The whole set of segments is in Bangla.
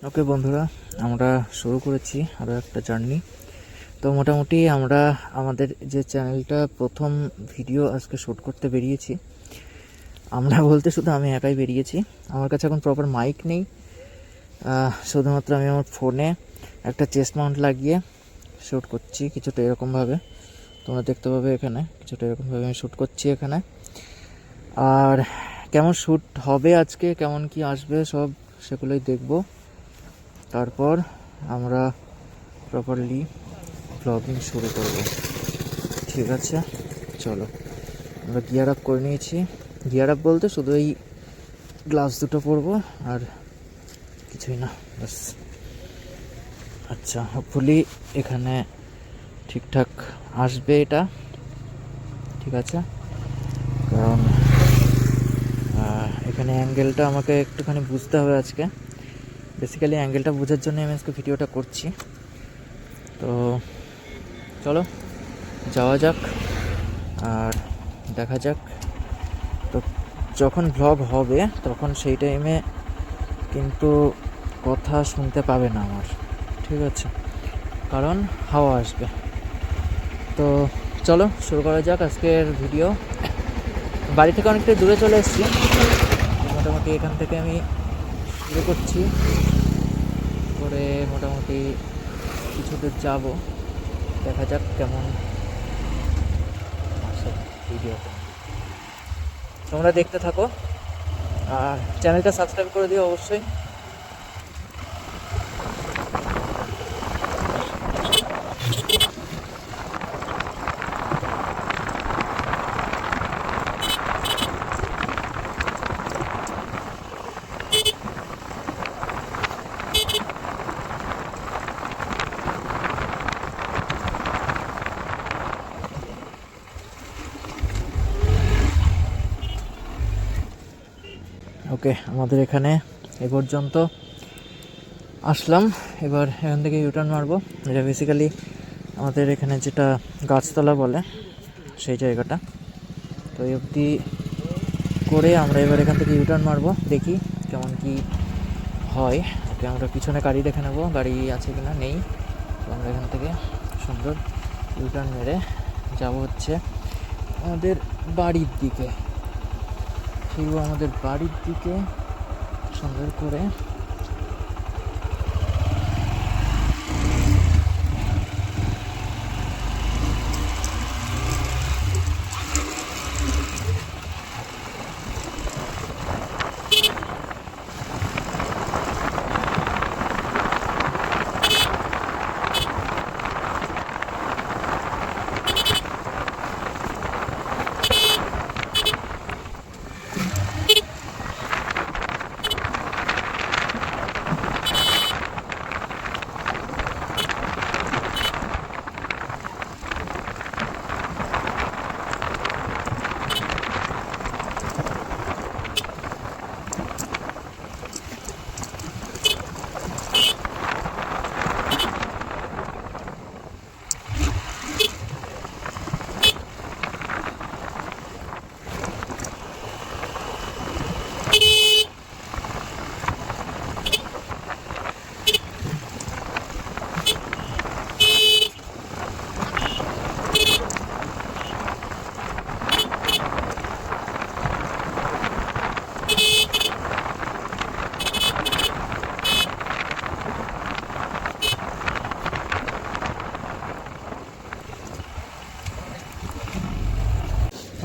ওকে বন্ধুরা, আমরা শুরু করেছি আরও একটা জার্নি। তো মোটামুটি আমরা আমাদের যে চ্যানেলটা প্রথম ভিডিও আজকে শ্যুট করতে বেরিয়েছি। আমরা বলতে শুধু আমি একাই বেরিয়েছি। আমার কাছে এখন প্রপার মাইক নেই, শুধুমাত্র আমি আমার ফোনে একটা চেস্ট মাউন্ট লাগিয়ে শ্যুট করছি। কিছুটা এরকমভাবে তোমরা দেখতে পাবে, এখানে কিছুটা এরকমভাবে আমি শ্যুট করছি এখানে। আর কেমন শ্যুট হবে আজকে, কেমন কি আসবে সব সেগুলোই দেখব। তারপর আমরা প্রপারলি ব্লগিং শুরু করব। ঠিক আছে, চলো। আমরা গিয়ার আপ করে নিয়েছি। গিয়ার আপ বলতে শুধু এই গ্লাভস দুটো পরবো আর কিছুই না, বাস। আচ্ছা, হোপফুলি এখানে ঠিকঠাক আসবে এটা, ঠিক আছে। কারণ এখানে অ্যাঙ্গেলটা আমাকে একটুখানি বুঝতে হবে আজকে। বেসিক্যালি অ্যাঙ্গেলটা বোঝার জন্য আমি আজকে ভিডিওটা করছি। তো চলো যাওয়া যাক আর দেখা যাক। তো যখন ভ্লগ হবে তখন সেই টাইমে কিন্তু কথা শুনতে পাবে না আমার, ঠিক আছে, কারণ হাওয়া আসবে। তো চলো শুরু করা যাক আজকের ভিডিও। বাড়ি থেকে অনেকটাই দূরে চলে এসেছি, মোটামুটি এখান থেকে আমি শুরু করছি করে মোটামুটি কিছু দূর যাবো। দেখা যাক কেমন আসে ভিডিওটা, তোমরা দেখতে থাকো আর চ্যানেলটা সাবস্ক্রাইব করে দিও অবশ্যই। ওকে, আমাদের এখানে এ পর্যন্ত আসলাম। এবার এখান থেকে ইউটার্ন মারবো। এটা বেসিক্যালি আমাদের এখানে যেটা গাছতলা বলে সেই জায়গাটা। তো এই অবধি করে আমরা এবার এখান থেকে ইউটার্ন মারবো, দেখি কেমন কি হয়। ওকে, আমরা পিছনে গাড়ি দেখে নেবো, গাড়ি আছে কিনা, নেই। তো আমরা এখান থেকে সুন্দর ইউটার্ন মেরে যাবো হচ্ছে আমাদের বাড়ির দিকে, ফিরবো আমাদের বাড়ির দিকে সুন্দর করে।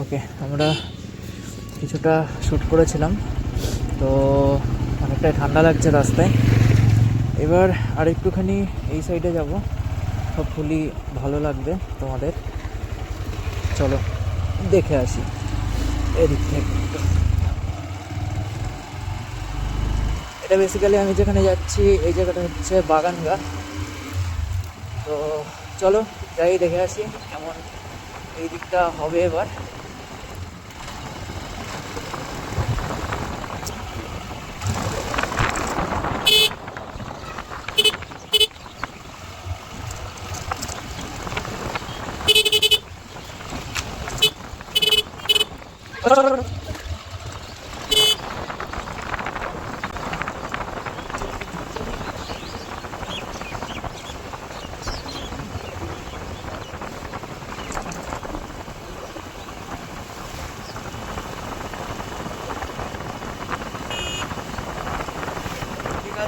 ওকে, আমরা কিছুটা শ্যুট করেছিলাম, তো অনেকটাই ঠান্ডা লাগছে রাস্তায়। এবার আর একটুখানি এই সাইডে যাব, হোপফুলি ভালো লাগবে তোমাদের। চলো দেখে আসি এদিক থেকে। এটা বেসিক্যালি আমি যেখানে যাচ্ছি এই জায়গাটা হচ্ছে বাগানগা। তো চলো যাই, দেখে আসি কেমন এই দিকটা হবে এবার।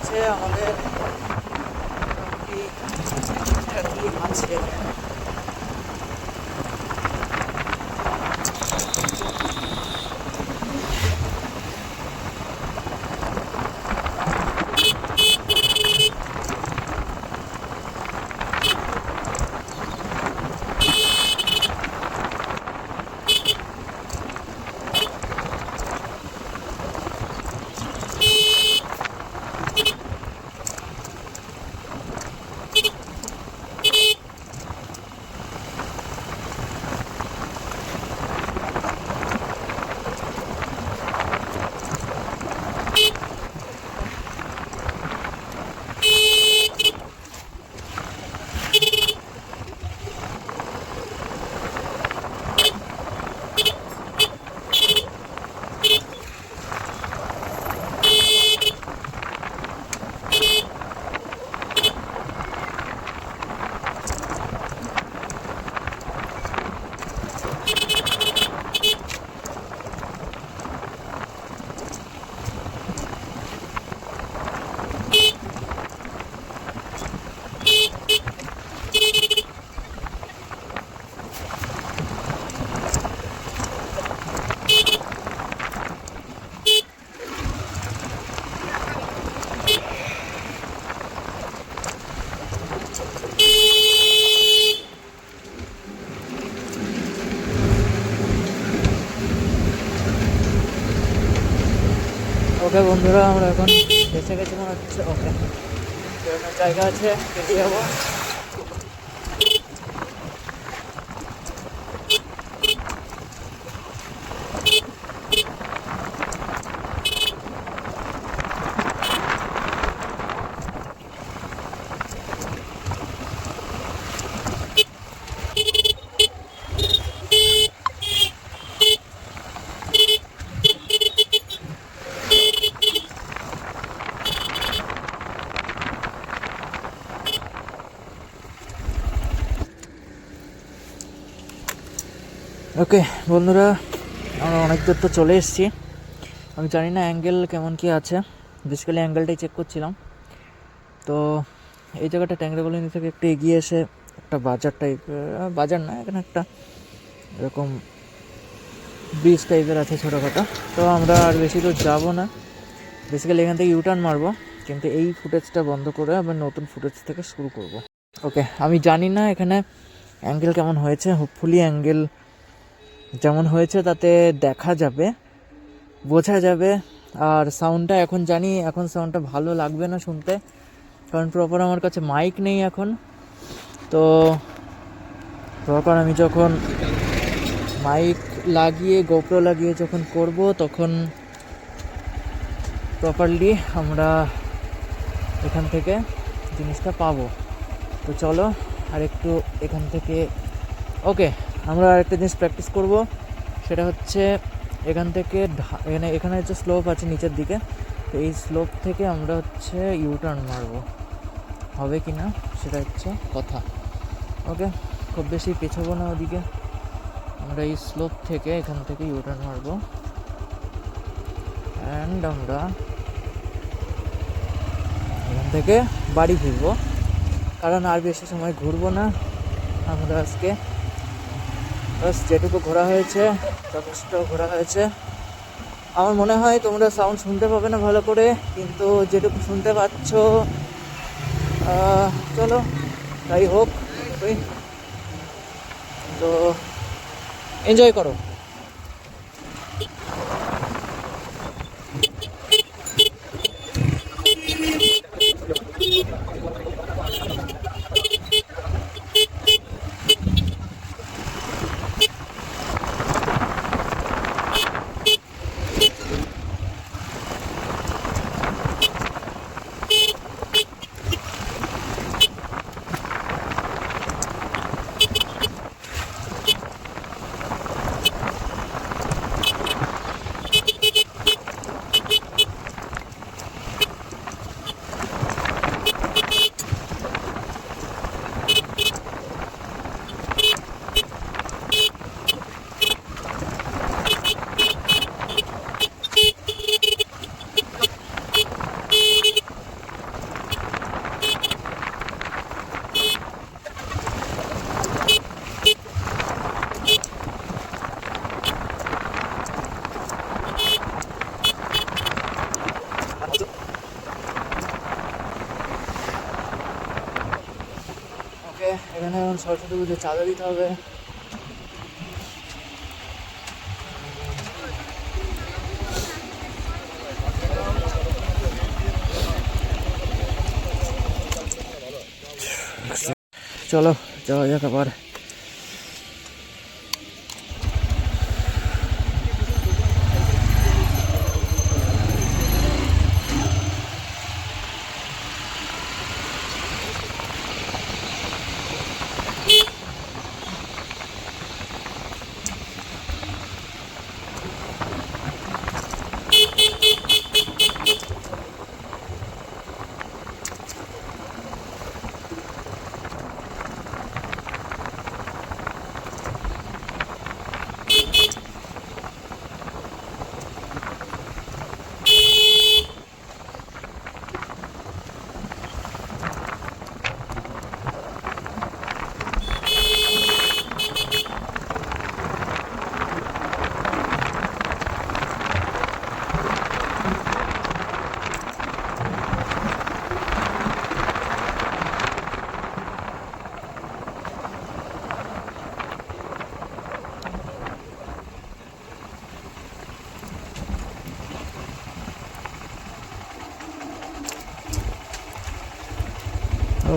আছে আমাদের মোটামুটি ঠিকঠাকই আছে। ওকে বন্ধুরা, আমরা এখন এসে গেছি মনে হচ্ছে। ওকে, জায়গা আছে, বেরিয়ে যাবো। ওকে বন্ধুরা, আমরা অনেক দূর তো চলে এসেছি। আমি জানি না অ্যাঙ্গেল কেমন কি আছে, বেসিক্যালি অ্যাঙ্গেলটাই চেক করছিলাম। তো এই জায়গাটা ট্যাংরাকলোনি থেকে একটু এগিয়ে এসে একটা বাজার টাইপ, বাজার না, এখানে একটা এরকম ব্রিজ টাইপের আছে ছোটোখাটো। তো আমরা আর বেশি দূর যাবো না, বেসিক্যালি এখান থেকে ইউটার্ন মারবো, কিন্তু এই ফুটেজটা বন্ধ করে আবার নতুন ফুটেজ থেকে শুরু করব। ওকে, আমি জানি না এখানে অ্যাঙ্গেল কেমন হয়েছে, হোপফুলি অ্যাঙ্গেল যেমন হয়েছে তাতে দেখা যাবে, বোঝা যাবে। আর সাউন্ডটা এখন জানি, এখন সাউন্ডটা ভালো লাগবে না শুনতে, কারণ প্রপার আমার কাছে মাইক নেই এখন। তো প্রপার আমি যখন মাইক লাগিয়ে, গোপ্রো লাগিয়ে যখন করব, তখন প্রপারলি আমরা এখান থেকে জিনিসটা পাবো। তো চলো আর একটু এখান থেকে, ওকে, আমরা আরেকটা জিনিস প্র্যাকটিস করব, সেটা হচ্ছে এখান থেকে এখানে হচ্ছে স্লোপ আছে নিচের দিকে, তো এই স্লোপ থেকে আমরা হচ্ছে ইউটার্ন মারবো, হবে কি না সেটা হচ্ছে কথা। ওকে, খুব বেশি পেছাবো না ওদিকে, আমরা এই স্লোপ থেকে এখান থেকে ইউটার্ন মারবো অ্যান্ড আমরা এখান থেকে বাড়ি ফিরবো, কারণ আর বেশি সময় ঘুরবো না। আমরা আজকে বাস যেটুকু ঘোরা হয়েছে যথেষ্ট ঘোরা হয়েছে। আমার মনে হয় তোমরা সাউন্ড শুনতে পাবে না ভালো করে, কিন্তু যেটুকু শুনতে পাচ্ছ চলো তাই হোক, তো এনজয় করো। এখন সরস্বতী পুজো চাঁদা দিতে হবে। চলো যাওয়া যাক আবার।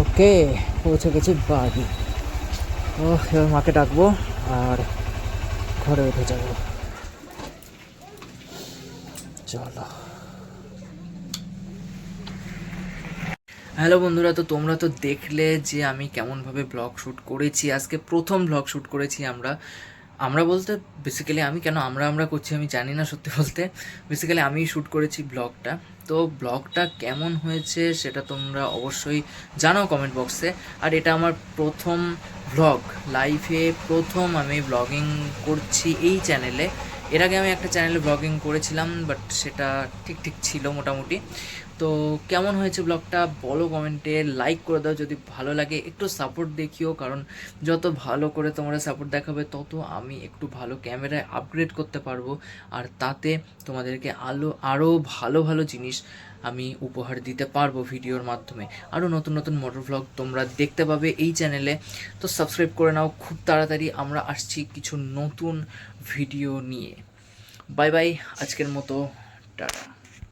ওকে, পৌঁছে গেছি বাড়ি। এবার মাকে ডাকবো আর ঘরে উঠে যাব। চলো। হ্যালো বন্ধুরা, তো তোমরা তো দেখলে যে আমি কেমনভাবে ব্লগ শ্যুট করেছি। আজকে প্রথম ব্লগ শ্যুট করেছি আমরা বলতে বেসিক্যালি আমি, কেন আমরা করছি আমি জানি না সত্যি বলতে, বেসিক্যালি আমি শ্যুট করেছি ব্লগটা। তো ব্লগটা কেমন হয়েছে সেটা তোমরা অবশ্যই জানাও কমেন্ট বক্সে। আর এটা আমার প্রথম ব্লগ, লাইফে প্রথম আমি ব্লগিং করছি এই চ্যানেলে। এর আগে আমি একটা চ্যানেলে ব্লগিং করেছিলাম, বাট সেটা ঠিক ছিল মোটামুটি। তো কেমন হয়েছে ব্লগটা বলো কমেন্টে, লাইক করে দাও যদি ভালো লাগে, একটু সাপোর্ট দেখিও, কারণ যত ভালো করে তোমরা সাপোর্ট দেখাবে তত আমি একটু ভালো ক্যামেরায় আপগ্রেড করতে পারবো, আর তাতে তোমাদেরকে আরও ভালো ভালো জিনিস আমি উপহার দিতে পারবো ভিডিওর মাধ্যমে। আরও নতুন নতুন মোটর ভ্লগ তোমরা দেখতে পাবে এই চ্যানেলে। তো সাবস্ক্রাইব করে নাও, খুব তাড়াতাড়ি আমরা আসছি কিছু নতুন ভিডিও নিয়ে। বাই বাই, আজকের মতো টাটা।